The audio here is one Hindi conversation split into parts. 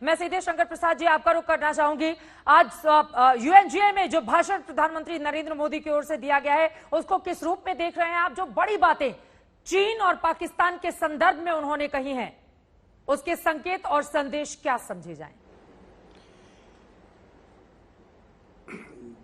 मैं सीधे शंकर प्रसाद जी आपका रुख करना चाहूंगी। आज यूएनजीए में जो भाषण प्रधानमंत्री नरेंद्र मोदी की ओर से दिया गया है उसको किस रूप में देख रहे हैं आप? जो बड़ी बातें चीन और पाकिस्तान के संदर्भ में उन्होंने कही हैं, उसके संकेत और संदेश क्या समझे जाएं?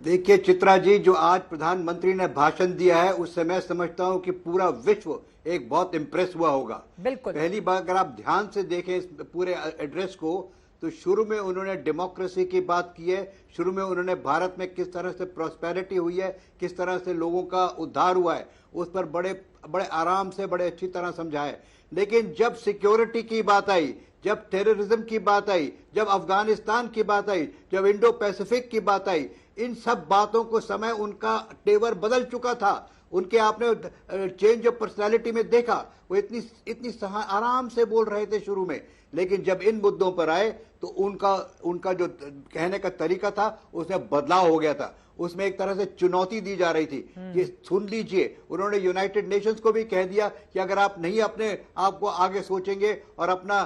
देखिए चित्रा जी, जो आज प्रधानमंत्री ने भाषण दिया है उससे मैं समझता हूं कि पूरा विश्व एक बहुत इंप्रेस हुआ होगा। बिल्कुल। पहली बार अगर आप ध्यान से देखें इस पूरे एड्रेस को, तो शुरू में उन्होंने डेमोक्रेसी की बात की है। शुरू में उन्होंने भारत में किस तरह से प्रॉस्पेरिटी हुई है, किस तरह से लोगों का उद्धार हुआ है, उस पर बड़े बड़े आराम से बड़े अच्छी तरह समझाए। लेकिन जब सिक्योरिटी की बात आई, जब टेररिज्म की बात आई, जब अफगानिस्तान की बात आई, जब इंडो पैसिफिक की बात आई, इन सब बातों को समय उनका तेवर बदल चुका था। उनके आपने चेंज ऑफ पर्सनालिटी में देखा, वो इतनी आराम से बोल रहे थे शुरू में, लेकिन जब इन मुद्दों पर आए तो उनका जो कहने का तरीका था उसमें बदलाव हो गया था। उसमें एक तरह से चुनौती दी जा रही थी कि सुन लीजिए। उन्होंने यूनाइटेड नेशंस को भी कह दिया कि अगर आप नहीं अपने आप को आगे सोचेंगे और अपना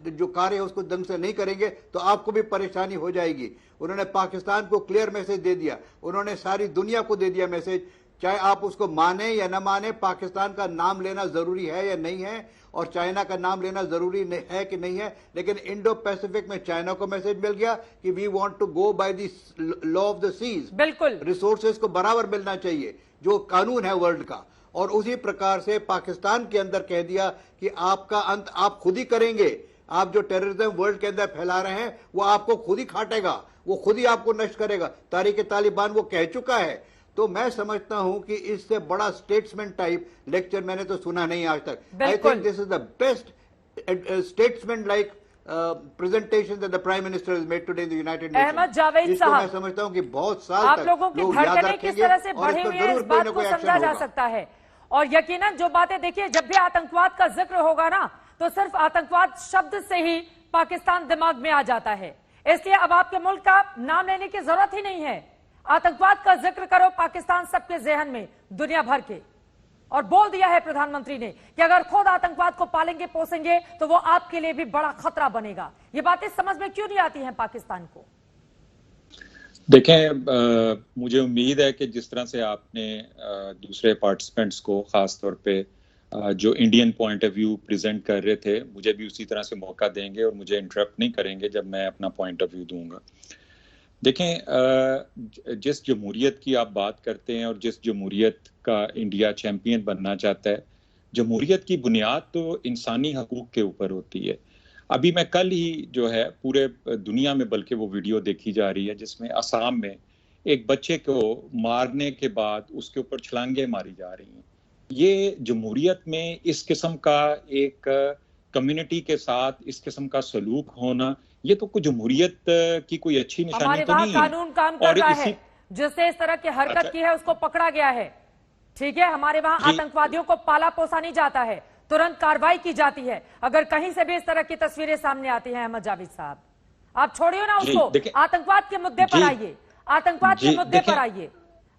जो कार्य है उसको ढंग से नहीं करेंगे तो आपको भी परेशानी हो जाएगी। उन्होंने पाकिस्तान को क्लियर मैसेज दे दिया, उन्होंने सारी दुनिया को दे दिया मैसेज, चाहे आप उसको माने या न माने, पाकिस्तान का नाम लेना जरूरी है या नहीं है, और चाइना का नाम लेना जरूरी है कि नहीं है। लेकिन इंडो पैसिफिक में चाइना को मैसेज मिल गया कि we want to go by the law of the seas. बिल्कुल, रिसोर्सेज को बराबर मिलना चाहिए जो कानून है वर्ल्ड का। और उसी प्रकार से पाकिस्तान के अंदर कह दिया कि आपका अंत आप खुद ही करेंगे। आप जो टेररिज्म वर्ल्ड के अंदर फैला रहे हैं वो आपको खुद ही खाटेगा, वो खुद ही आपको नष्ट करेगा। तारीख तालिबान वो कह चुका है। तो मैं समझता हूं कि इससे बड़ा स्टेट्समैन टाइप लेक्चर मैंने तो सुना नहीं आज तक। I think this is the best statesman like presentation that the Prime Minister has made today in the United Nations। Ahmed Javed साहब, मैं समझता हूं कि बहुत साल आप तक लोगों की धड़कनें किस तरह से बढ़ी हुई है इस बात को समझा जा सकता है। और यकीनन जो बातें, देखिए जब भी आतंकवाद का जिक्र होगा ना तो सिर्फ आतंकवाद शब्द से ही पाकिस्तान दिमाग में आ जाता है। इसलिए अब आपके मुल्क का नाम लेने की जरूरत ही नहीं है। आतंकवाद का जिक्र करो, पाकिस्तान सबके जहन में, दुनिया भर के। और बोल दिया है प्रधानमंत्री ने कि अगर खुद आतंकवाद को पालेंगे पोसेंगे तो वो आपके लिए भी बड़ा खतरा बनेगा। ये बातें समझ में क्यों नहीं आती हैं पाकिस्तान को? देखें, मुझे उम्मीद है कि जिस तरह से आपने दूसरे पार्टिसिपेंट्स को खास तौर पे जो Indian point of view present कर रहे थे, मुझे भी उसी तरह से मौका देंगे और मुझे इंटरप्ट नहीं करेंगे जब मैं अपना पॉइंट ऑफ व्यू दूंगा। देखें, जिस जमहूरियत की आप बात करते हैं और जिस जमहूरियत का इंडिया चैंपियन बनना चाहता है, जमहूरियत की बुनियाद तो इंसानी हकूक के ऊपर होती है। अभी मैं कल ही जो है पूरे दुनिया में बल्कि वो वीडियो देखी जा रही है जिसमें असम में एक बच्चे को मारने के बाद उसके ऊपर छलांगे मारी जा रही हैं। ये जमहूरियत में इस किस्म का एक कम्युनिटी के साथ इस किस्म का सलूक होना, ये तो कोई जमहूरियत की कोई अच्छी निशानी तो नहीं है। कानून काम कर रहा है, जिससे इस तरह की हरकत की है उसको पकड़ा गया है। ठीक है, हमारे वहां आतंकवादियों को पाला पोसा नहीं जाता है, तुरंत कार्रवाई की जाती है अगर कहीं से भी इस तरह की तस्वीरें सामने आती हैं। अहमद जावेद साहब, आप छोड़िए ना उसको, आतंकवाद के मुद्दे पर आइए, आतंकवाद के मुद्दे पर आइए।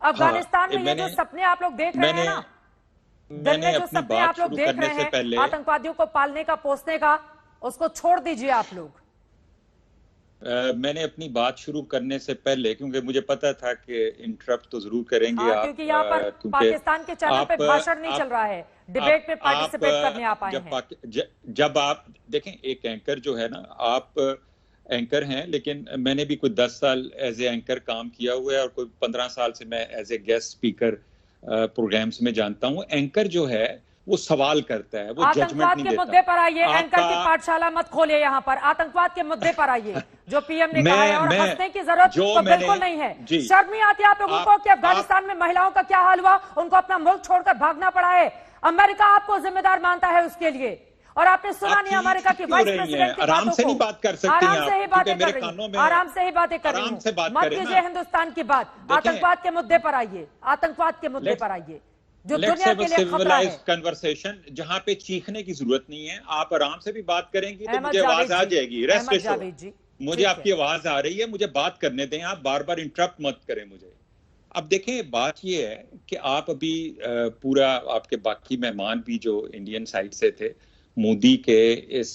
अफगानिस्तान में ये जो सपने आप लोग देख रहे हैं ना, दिन में जो सपने आप लोग देख रहे हैं आतंकवादियों को पालने का पोसने का, उसको छोड़ दीजिए आप लोग। मैंने अपनी बात शुरू करने से पहले, क्योंकि मुझे पता था कि इंटरप्ट तो जरूर करेंगे आप, क्योंकि यहाँ पर पाकिस्तान के चैनल पे भाषण नहीं चल रहा है, डिबेट में पार्टिसिपेट करने आप आए हैं। जब आप देखें, एक एंकर जो है ना, आप एंकर हैं, लेकिन मैंने भी कोई 10 साल एज ए एंकर काम किया हुआ है और कोई 15 साल से मैं as a guest speaker programs में जानता हूँ। एंकर जो है वो सवाल करता है, वो जजमेंट नहीं देता। के मुद्दे पर आइए, एंकर की पाठशाला मत खोलिए यहाँ पर, आतंकवाद के मुद्दे पर आइए जो पीएम ने कहा है। और हंसने की जरूरत तो बिल्कुल नहीं है। शर्म नहीं आती आप लोगों को कि अफगानिस्तान में महिलाओं का क्या हाल हुआ, उनको अपना मुल्क छोड़कर भागना पड़ा है। अमेरिका आपको जिम्मेदार मानता है उसके लिए, और आपने सुना नहीं अमेरिका की वाइस प्रेसिडेंट की आराम से नहीं बात कर सकती, आराम से ही बातें कर रही हैं, आराम से ही बातें कर रही हैं। मत कीजिए हिंदुस्तान की बात, आतंकवाद के मुद्दे पर आइए, आतंकवाद के मुद्दे पर आइए जो दुनिया के लिए खतरा है। कन्वर्सेशन जहां पे चीखने की जरूरत नहीं है, आप आराम से भी बात करेंगी तो मुझे आवाज आ जाएगी। रेस्ट एश्योर्ड, मुझे आपकी आवाज आ रही है, मुझे बात करने दें, आप बार बार इंटरप्ट मत करें मुझे। अब देखें, बात ये है कि आप अभी पूरा, आपके बाकी मेहमान भी जो इंडियन साइड से थे, मोदी के इस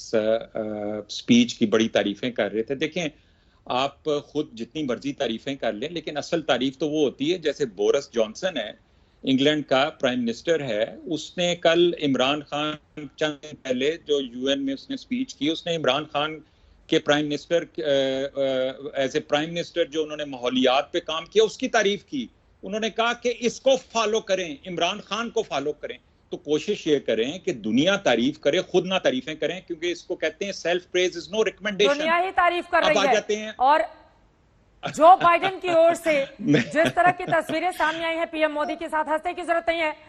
स्पीच की बड़ी तारीफें कर रहे थे। देखें, आप खुद जितनी मर्जी तारीफें कर लें, लेकिन असल तारीफ तो वो होती है, जैसे बोरिस जॉनसन है, इंग्लैंड का प्राइम मिनिस्टर है, उसने कल इमरान खान, चंद दिन पहले जो यूएन में उसने स्पीच की, उसने इमरान खान के prime minister as a prime minister जो उन्होंने माहौलियात पे काम किया उसकी तारीफ की। उन्होंने कहा कि इसको फॉलो करें, इमरान खान को फॉलो करें। तो कोशिश ये करें कि दुनिया तारीफ करे, खुद ना तारीफें करें, क्योंकि इसको कहते हैं self praise is no recommendation. दुनिया ही तारीफ कर रही आ जाते हैं। और जो बाइडेन की ओर से जिस तरह की तस्वीरें सामने आई हैं पीएम मोदी के साथ, हंसने की जरूरत नहीं है।